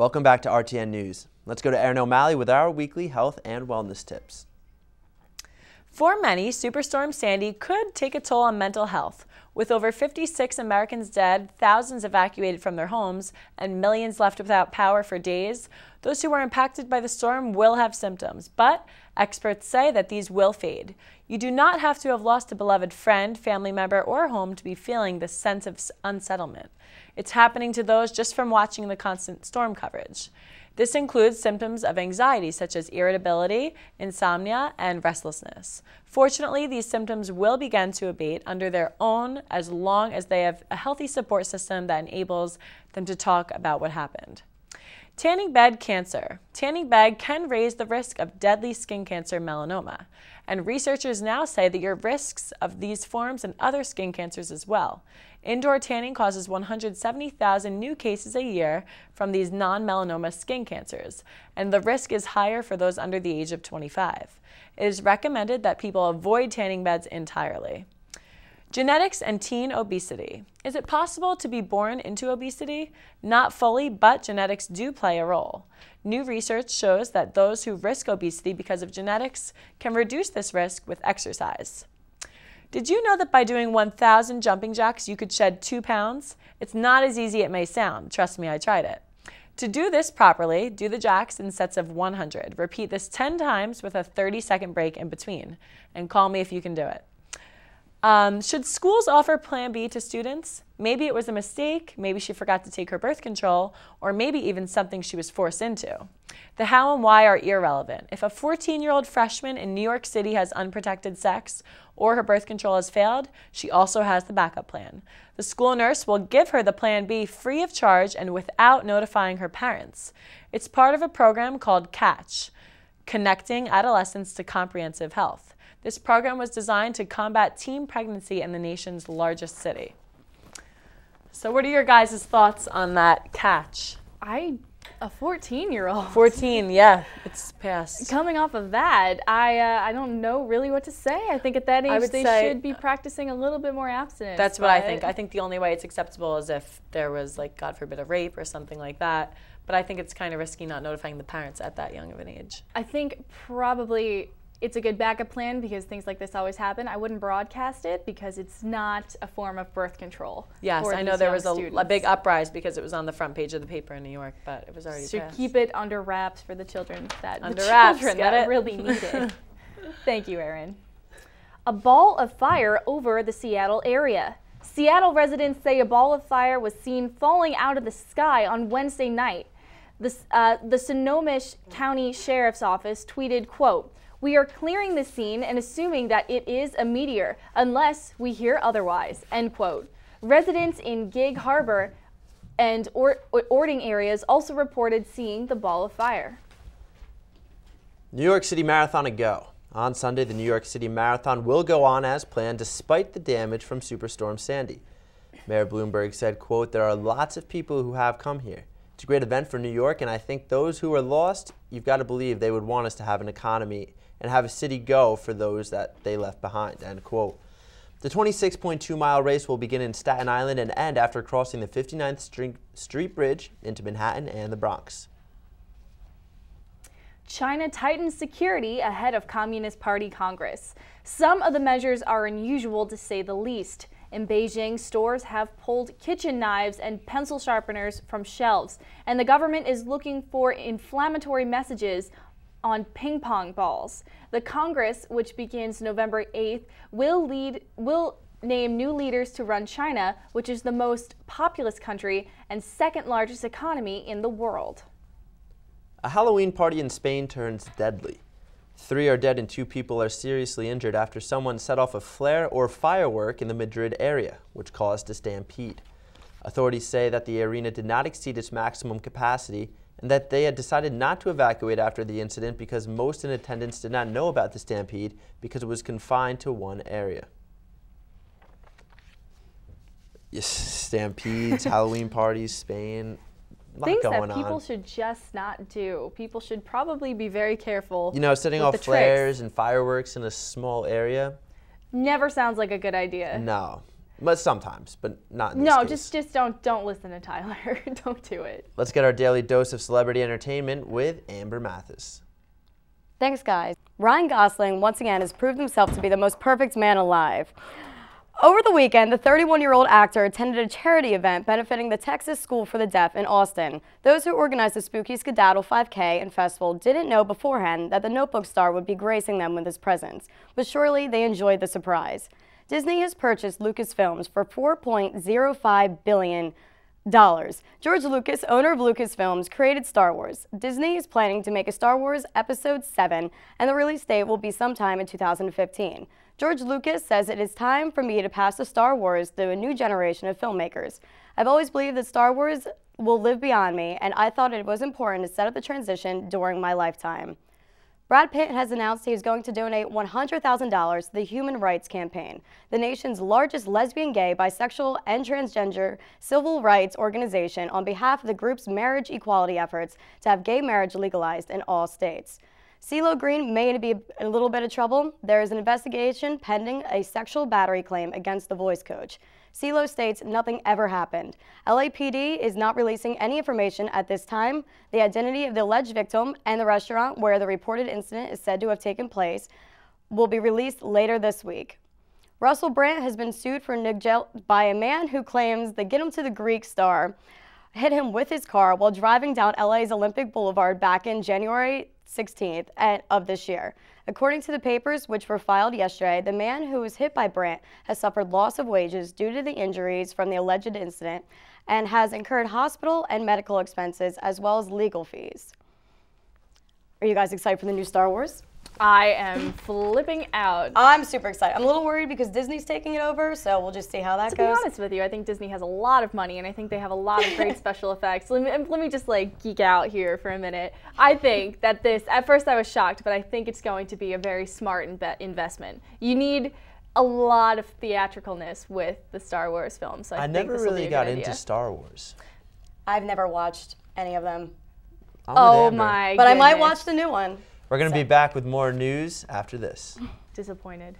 Welcome back to RTN News. Let's go to Erin O'Malley with our weekly health and wellness tips. For many, Superstorm Sandy could take a toll on mental health. With over 56 Americans dead, thousands evacuated from their homes, and millions left without power for days, those who were impacted by the storm will have symptoms, but experts say that these will fade. You do not have to have lost a beloved friend, family member, or home to be feeling this sense of unsettlement. It's happening to those just from watching the constant storm coverage. This includes symptoms of anxiety such as irritability, insomnia, and restlessness. Fortunately, these symptoms will begin to abate under their own as long as they have a healthy support system that enables them to talk about what happened. Tanning bed cancer. Tanning bed can raise the risk of deadly skin cancer, melanoma, and researchers now say that your risks of these forms and other skin cancers as well. Indoor tanning causes 170,000 new cases a year from these non-melanoma skin cancers, and the risk is higher for those under the age of 25. It is recommended that people avoid tanning beds entirely. Genetics and teen obesity. Is it possible to be born into obesity? Not fully, but genetics do play a role. New research shows that those who risk obesity because of genetics can reduce this risk with exercise. Did you know that by doing 1,000 jumping jacks, you could shed 2 pounds? It's not as easy as it may sound. Trust me, I tried it. To do this properly, do the jacks in sets of 100. Repeat this 10 times with a 30-second break in between. And call me if you can do it. Should schools offer Plan B to students? Maybe it was a mistake, maybe she forgot to take her birth control, or maybe even something she was forced into. The how and why are irrelevant. If a 14-year-old freshman in New York City has unprotected sex or her birth control has failed, she also has the backup plan. The school nurse will give her the Plan B free of charge and without notifying her parents. It's part of a program called CATCH, Connecting Adolescents to Comprehensive Health. This program was designed to combat teen pregnancy in the nation's largest city. So what are your guys' thoughts on that catch? A 14-year-old. 14, yeah, it's past. Coming off of that, I don't know really what to say. I think at that age they should be practicing a little bit more abstinence. That's what I think. I think the only way it's acceptable is if there was, like, God forbid, a rape or something like that. But I think it's kind of risky not notifying the parents at that young of an age. I think probably it's a good backup plan because things like this always happen. I wouldn't broadcast it because it's not a form of birth control. Yes, I know there was a big uprise because it was on the front page of the paper in New York, but it was already passed. Keep it under wraps for the children that really need it. Thank you, Erin. A ball of fire over the Seattle area. Seattle residents say a ball of fire was seen falling out of the sky on Wednesday night. The Sonoma County Sheriff's Office tweeted, quote, "We are clearing the scene and assuming that it is a meteor unless we hear otherwise," end quote. Residents in Gig Harbor and Ording areas also reported seeing the ball of fire. New York City Marathon a go. On Sunday, the New York City Marathon will go on as planned despite the damage from Superstorm Sandy. Mayor Bloomberg said, quote, "There are lots of people who have come here. It's a great event for New York, and I think those who are lost, you've got to believe they would want us to have an economy and have a city go for those that they left behind," end quote. The 26.2-mile race will begin in Staten Island and end after crossing the 59th Street Bridge into Manhattan and the Bronx. China tightens security ahead of Communist Party Congress. Some of the measures are unusual to say the least. In Beijing, stores have pulled kitchen knives and pencil sharpeners from shelves, and the government is looking for inflammatory messages on ping pong balls. The Congress, which begins November 8th, will name new leaders to run China, which is the most populous country and second largest economy in the world. A Halloween party in Spain turns deadly. 3 are dead and 2 people are seriously injured after someone set off a flare or firework in the Madrid area, which caused a stampede. Authorities say that the arena did not exceed its maximum capacity and that they had decided not to evacuate after the incident because most in attendance did not know about the stampede because it was confined to one area. Yes, stampedes, Halloween parties, Spain. Things that people should just not do. People should probably be very careful. You know, setting off flares and fireworks in a small area. Never sounds like a good idea. No. But sometimes, but not in this case. just don't listen to Tyler. Don't do it. Let's get our daily dose of celebrity entertainment with Amber Mathis. Thanks, guys. Ryan Gosling once again has proved himself to be the most perfect man alive. Over the weekend, the 31-year-old actor attended a charity event benefiting the Texas School for the Deaf in Austin. Those who organized the Spooky Skedaddle 5K and festival didn't know beforehand that the Notebook star would be gracing them with his presence, but surely they enjoyed the surprise. Disney has purchased Lucasfilms for $4.05 billion. George Lucas, owner of Lucasfilms, created Star Wars. Disney is planning to make a Star Wars Episode 7, and the release date will be sometime in 2015. George Lucas says it is time for me to pass the Star Wars to a new generation of filmmakers. I've always believed that Star Wars will live beyond me, and I thought it was important to set up the transition during my lifetime. Brad Pitt has announced he is going to donate $100,000 to the Human Rights Campaign, the nation's largest lesbian, gay, bisexual, and transgender civil rights organization, on behalf of the group's marriage equality efforts to have gay marriage legalized in all states. CeeLo Green may be in a little bit of trouble. There is an investigation pending a sexual battery claim against the voice coach. CeeLo states nothing ever happened. LAPD is not releasing any information at this time. The identity of the alleged victim and the restaurant where the reported incident is said to have taken place will be released later this week. Russell Brand has been sued for neglect by a man who claims the Get Him to the Greek star hit him with his car while driving down LA's Olympic Boulevard back in January 16th of this year. According to the papers, which were filed yesterday, the man who was hit by Brandt has suffered loss of wages due to the injuries from the alleged incident and has incurred hospital and medical expenses as well as legal fees. Are you guys excited for the new Star Wars? I am flipping out. I'm super excited. I'm a little worried because Disney's taking it over, so we'll just see how that goes. To be honest with you, I think Disney has a lot of money, and I think they have a lot of great special effects. Let me just geek out here for a minute. I think that at first I was shocked, but I think it's going to be a very smart investment. You need a lot of theatricalness with the Star Wars films. So I think never this will really be a got good into idea. Star Wars. I've never watched any of them. Oh my But goodness. I might watch the new one. We're going to be back with more news after this. Disappointed.